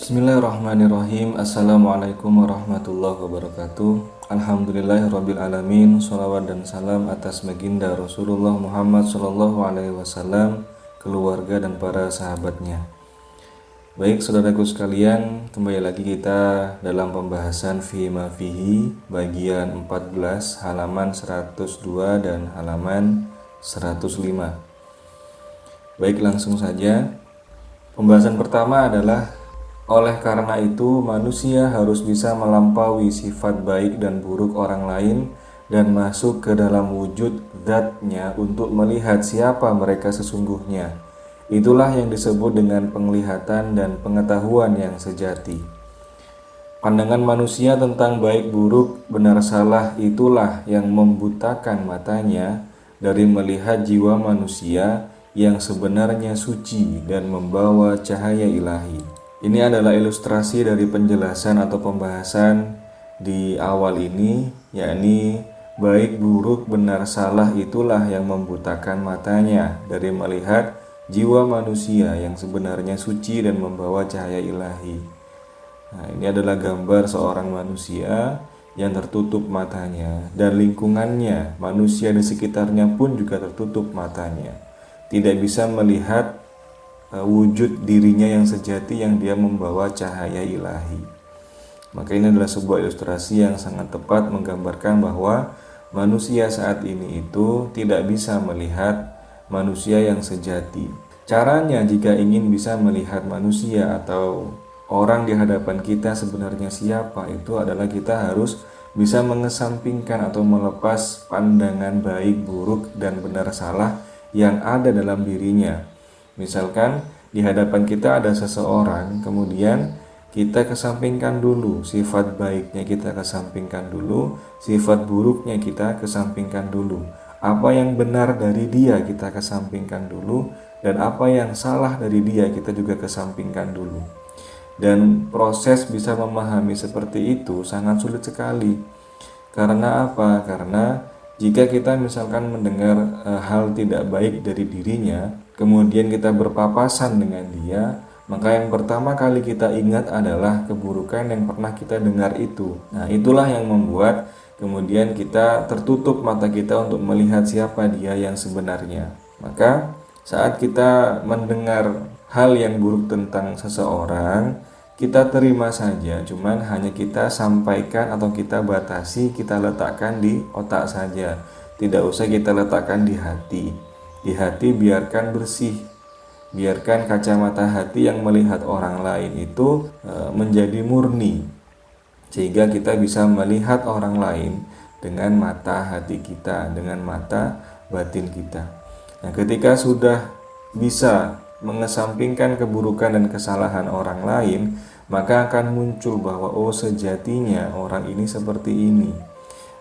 Bismillahirrahmanirrahim. Assalamualaikum warahmatullahi wabarakatuh. Alhamdulillahirrabbilalamin. Sholawat dan salam atas baginda Rasulullah Muhammad Sallallahu Alaihi Wasallam, keluarga dan para sahabatnya. Baik saudaraku sekalian, kembali lagi kita dalam pembahasan Fima Fihi bagian 14 halaman 102 dan halaman 105. Baik, langsung saja. Pembahasan pertama adalah oleh karena itu manusia harus bisa melampaui sifat baik dan buruk orang lain dan masuk ke dalam wujud zatnya untuk melihat siapa mereka sesungguhnya. Itulah yang disebut dengan penglihatan dan pengetahuan yang sejati. Pandangan manusia tentang baik buruk, benar salah itulah yang membutakan matanya dari melihat jiwa manusia yang sebenarnya suci dan membawa cahaya ilahi. Ini adalah ilustrasi dari penjelasan atau pembahasan di awal ini, yakni baik buruk benar salah itulah yang membutakan matanya dari melihat jiwa manusia yang sebenarnya suci dan membawa cahaya ilahi. Nah, ini adalah gambar seorang manusia yang tertutup matanya dan lingkungannya, manusia di sekitarnya pun juga tertutup matanya. Tidak bisa melihat wujud dirinya yang sejati yang dia membawa cahaya ilahi. Maka ini adalah sebuah ilustrasi yang sangat tepat menggambarkan bahwa manusia saat ini itu tidak bisa melihat manusia yang sejati. Caranya jika ingin bisa melihat manusia atau orang di hadapan kita sebenarnya siapa, itu adalah kita harus bisa mengesampingkan atau melepas pandangan baik buruk dan benar salah yang ada dalam dirinya. Misalkan di hadapan kita ada seseorang, kemudian kita kesampingkan dulu sifat baiknya, kita kesampingkan dulu sifat buruknya, kita kesampingkan dulu. Apa yang benar dari dia kita kesampingkan dulu, dan apa yang salah dari dia kita juga kesampingkan dulu. Dan proses bisa memahami seperti itu sangat sulit sekali. Karena apa? Karena jika kita misalkan mendengar hal tidak baik dari dirinya, kemudian kita berpapasan dengan dia, maka yang pertama kali kita ingat adalah keburukan yang pernah kita dengar itu. Nah, itulah yang membuat kemudian kita tertutup mata kita untuk melihat siapa dia yang sebenarnya. Maka saat kita mendengar hal yang buruk tentang seseorang, kita terima saja, cuman hanya kita sampaikan atau kita batasi, kita letakkan di otak saja. Tidak usah kita letakkan di hati. Di hati biarkan bersih. Biarkan kacamata hati yang melihat orang lain itu menjadi murni. Sehingga kita bisa melihat orang lain dengan mata hati kita, dengan mata batin kita. Nah, ketika sudah bisa mengesampingkan keburukan dan kesalahan orang lain, maka akan muncul bahwa sejatinya orang ini seperti ini.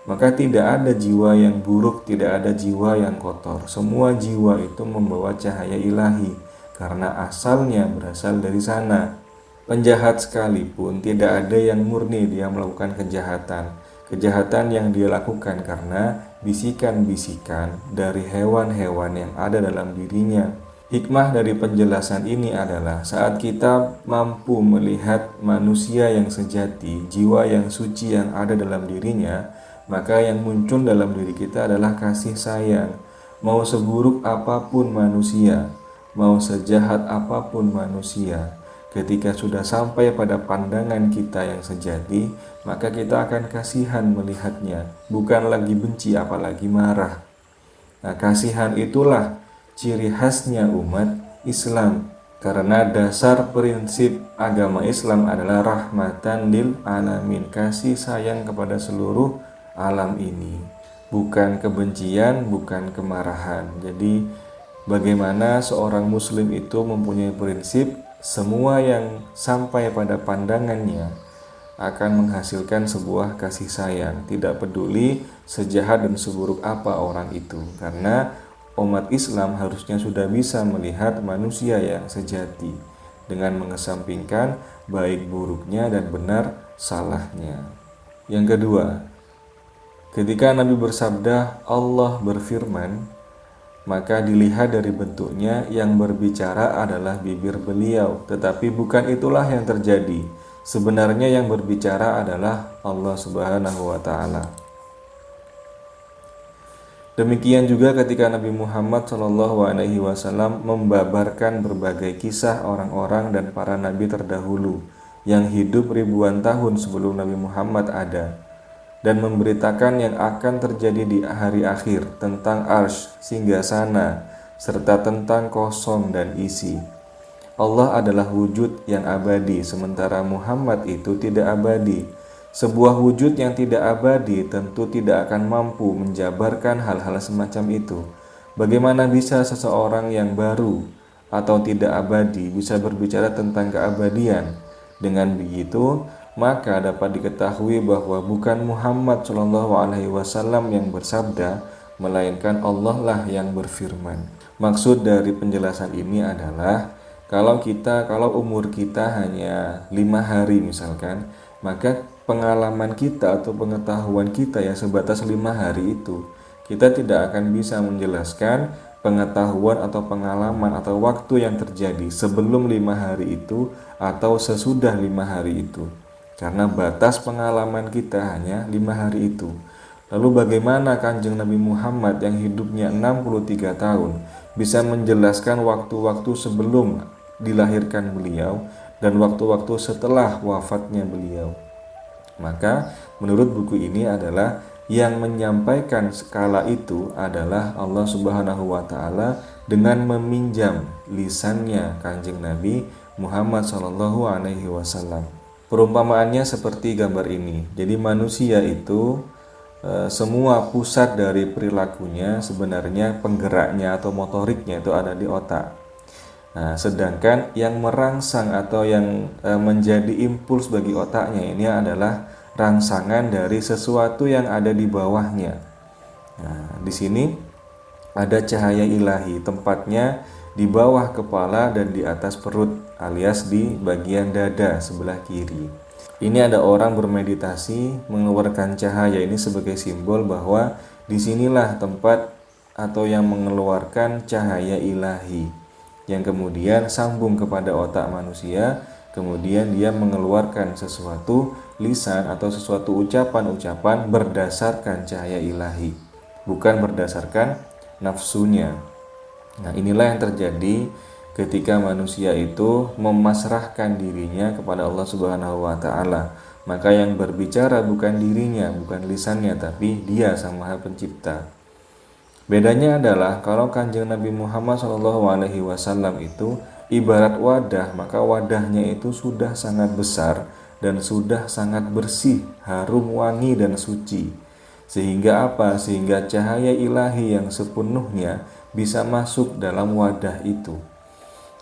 Maka tidak ada jiwa yang buruk, tidak ada jiwa yang kotor. Semua jiwa itu membawa cahaya ilahi karena asalnya berasal dari sana. Penjahat sekalipun tidak ada yang murni dia melakukan kejahatan. Kejahatan yang dia lakukan karena bisikan-bisikan dari hewan-hewan yang ada dalam dirinya. Hikmah dari penjelasan ini adalah saat kita mampu melihat manusia yang sejati, jiwa yang suci yang ada dalam dirinya, maka yang muncul dalam diri kita adalah kasih sayang. Mau seburuk apapun manusia, mau sejahat apapun manusia, ketika sudah sampai pada pandangan kita yang sejati, maka kita akan kasihan melihatnya, bukan lagi benci apalagi marah. Nah, kasihan itulah ciri khasnya umat Islam, karena dasar prinsip agama Islam adalah rahmatan lil alamin, kasih sayang kepada seluruh alam ini, bukan kebencian, bukan kemarahan. Jadi bagaimana seorang muslim itu mempunyai prinsip semua yang sampai pada pandangannya akan menghasilkan sebuah kasih sayang, tidak peduli sejahat dan seburuk apa orang itu, karena umat Islam harusnya sudah bisa melihat manusia yang sejati dengan mengesampingkan baik buruknya dan benar salahnya. Yang kedua, ketika Nabi bersabda, Allah berfirman, maka dilihat dari bentuknya yang berbicara adalah bibir beliau, tetapi bukan itulah yang terjadi. Sebenarnya yang berbicara adalah Allah Subhanahu wa taala. Demikian juga ketika Nabi Muhammad SAW membabarkan berbagai kisah orang-orang dan para nabi terdahulu yang hidup ribuan tahun sebelum Nabi Muhammad ada, dan memberitakan yang akan terjadi di hari akhir tentang arsy, singgasana, serta tentang kosong dan isi. Allah adalah wujud yang abadi, sementara Muhammad itu tidak abadi. Sebuah wujud yang tidak abadi tentu tidak akan mampu menjabarkan hal-hal semacam itu. Bagaimana bisa seseorang yang baru atau tidak abadi bisa berbicara tentang keabadian? Dengan begitu, maka dapat diketahui bahwa bukan Muhammad SAW yang bersabda, melainkan Allah lah yang berfirman. Maksud dari penjelasan ini adalah kalau umur kita hanya 5 hari misalkan, maka pengalaman kita atau pengetahuan kita yang sebatas 5 hari itu, kita tidak akan bisa menjelaskan pengetahuan atau pengalaman atau waktu yang terjadi sebelum 5 hari itu atau sesudah 5 hari itu, karena batas pengalaman kita hanya 5 hari itu. Lalu bagaimana Kanjeng Nabi Muhammad yang hidupnya 63 tahun bisa menjelaskan waktu-waktu sebelum dilahirkan beliau dan waktu-waktu setelah wafatnya beliau? Maka menurut buku ini adalah yang menyampaikan skala itu adalah Allah Subhanahu wa taala dengan meminjam lisannya Kanjeng Nabi Muhammad sallallahu alaihi wasallam. Perumpamaannya seperti gambar ini. Jadi manusia itu semua pusat dari perilakunya sebenarnya penggeraknya atau motoriknya itu ada di otak. Nah, sedangkan yang merangsang atau yang menjadi impuls bagi otaknya ini adalah rangsangan dari sesuatu yang ada di bawahnya. Nah, di sini ada cahaya ilahi, tempatnya di bawah kepala dan di atas perut, alias di bagian dada sebelah kiri. Ini ada orang bermeditasi mengeluarkan cahaya ini sebagai simbol bahwa disinilah tempat atau yang mengeluarkan cahaya ilahi, yang kemudian sambung kepada otak manusia, kemudian dia mengeluarkan sesuatu lisan atau sesuatu ucapan-ucapan berdasarkan cahaya ilahi, bukan berdasarkan nafsunya. Nah, inilah yang terjadi ketika manusia itu memasrahkan dirinya kepada Allah Subhanahu wa taala. Maka yang berbicara bukan dirinya, bukan lisannya, tapi Dia Sang Maha Pencipta. Bedanya adalah kalau Kanjeng Nabi Muhammad SAW itu ibarat wadah, maka wadahnya itu sudah sangat besar dan sudah sangat bersih, harum, wangi, dan suci. Sehingga apa? Sehingga cahaya ilahi yang sepenuhnya bisa masuk dalam wadah itu.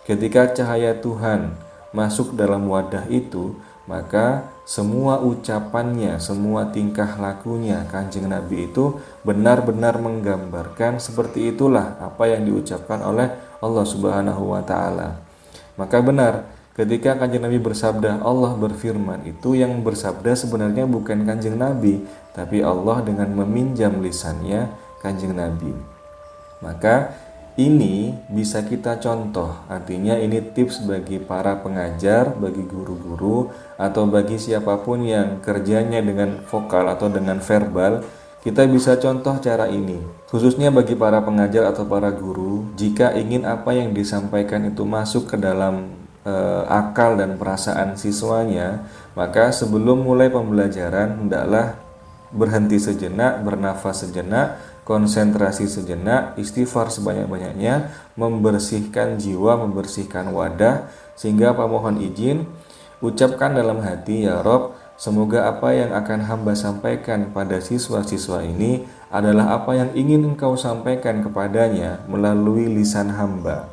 Ketika cahaya Tuhan masuk dalam wadah itu, maka semua ucapannya, semua tingkah lakunya Kanjeng Nabi itu benar-benar menggambarkan seperti itulah apa yang diucapkan oleh Allah Subhanahu wa taala. Maka benar ketika Kanjeng Nabi bersabda, Allah berfirman, itu yang bersabda sebenarnya bukan Kanjeng Nabi, tapi Allah dengan meminjam lisannya Kanjeng Nabi. Maka ini bisa kita contoh, artinya ini tips bagi para pengajar, bagi guru-guru, atau bagi siapapun yang kerjanya dengan vokal atau dengan verbal. Kita bisa contoh cara ini, khususnya bagi para pengajar atau para guru. Jika ingin apa yang disampaikan itu masuk ke dalam akal dan perasaan siswanya, maka sebelum mulai pembelajaran hendaklah berhenti sejenak, bernafas sejenak, konsentrasi sejenak, istighfar sebanyak-banyaknya, membersihkan jiwa, membersihkan wadah, sehingga apa, mohon izin, ucapkan dalam hati, ya Rob, semoga apa yang akan hamba sampaikan pada siswa-siswa ini adalah apa yang ingin engkau sampaikan kepadanya melalui lisan hamba.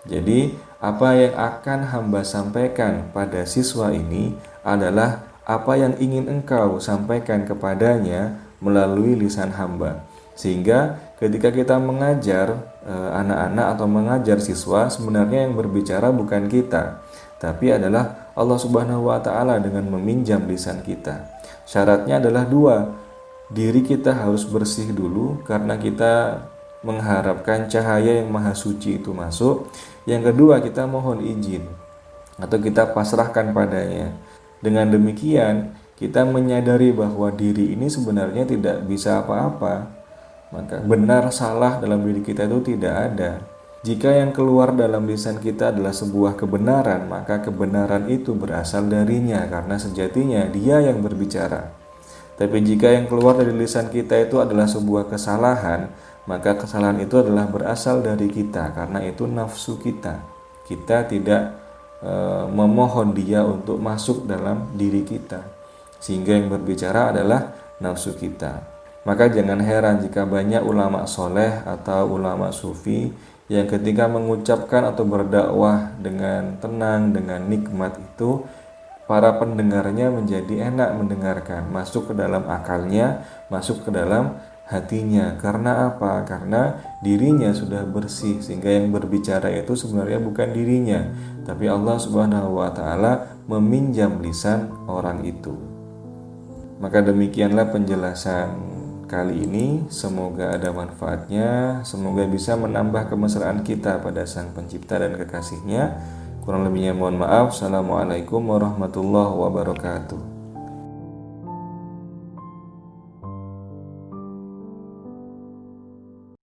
Jadi, apa yang akan hamba sampaikan pada siswa ini adalah apa yang ingin engkau sampaikan kepadanya melalui lisan hamba. Sehingga ketika kita mengajar anak-anak atau mengajar siswa, sebenarnya yang berbicara bukan kita, tapi adalah Allah Subhanahu wa taala dengan meminjam lisan kita. Syaratnya adalah dua. Diri kita harus bersih dulu karena kita mengharapkan cahaya yang maha suci itu masuk. Yang kedua, kita mohon izin atau kita pasrahkan padanya. Dengan demikian, kita menyadari bahwa diri ini sebenarnya tidak bisa apa-apa. Maka benar salah dalam diri kita itu tidak ada. Jika yang keluar dalam lisan kita adalah sebuah kebenaran, maka kebenaran itu berasal darinya karena sejatinya dia yang berbicara. Tapi jika yang keluar dari lisan kita itu adalah sebuah kesalahan, maka kesalahan itu adalah berasal dari kita karena itu nafsu kita. Kita tidak memohon dia untuk masuk dalam diri kita, sehingga yang berbicara adalah nafsu kita. Maka jangan heran jika banyak ulama soleh atau ulama sufi yang ketika mengucapkan atau berdakwah dengan tenang, dengan nikmat itu, para pendengarnya menjadi enak mendengarkan, masuk ke dalam akalnya, masuk ke dalam hatinya. Karena apa? Karena dirinya sudah bersih, sehingga yang berbicara itu sebenarnya bukan dirinya, tapi Allah Subhanahu wa taala meminjam lisan orang itu. Maka demikianlah penjelasan kali ini, semoga ada manfaatnya, semoga bisa menambah kemesraan kita pada Sang Pencipta dan Kekasihnya. Kurang lebihnya mohon maaf. Assalamualaikum warahmatullahi wabarakatuh.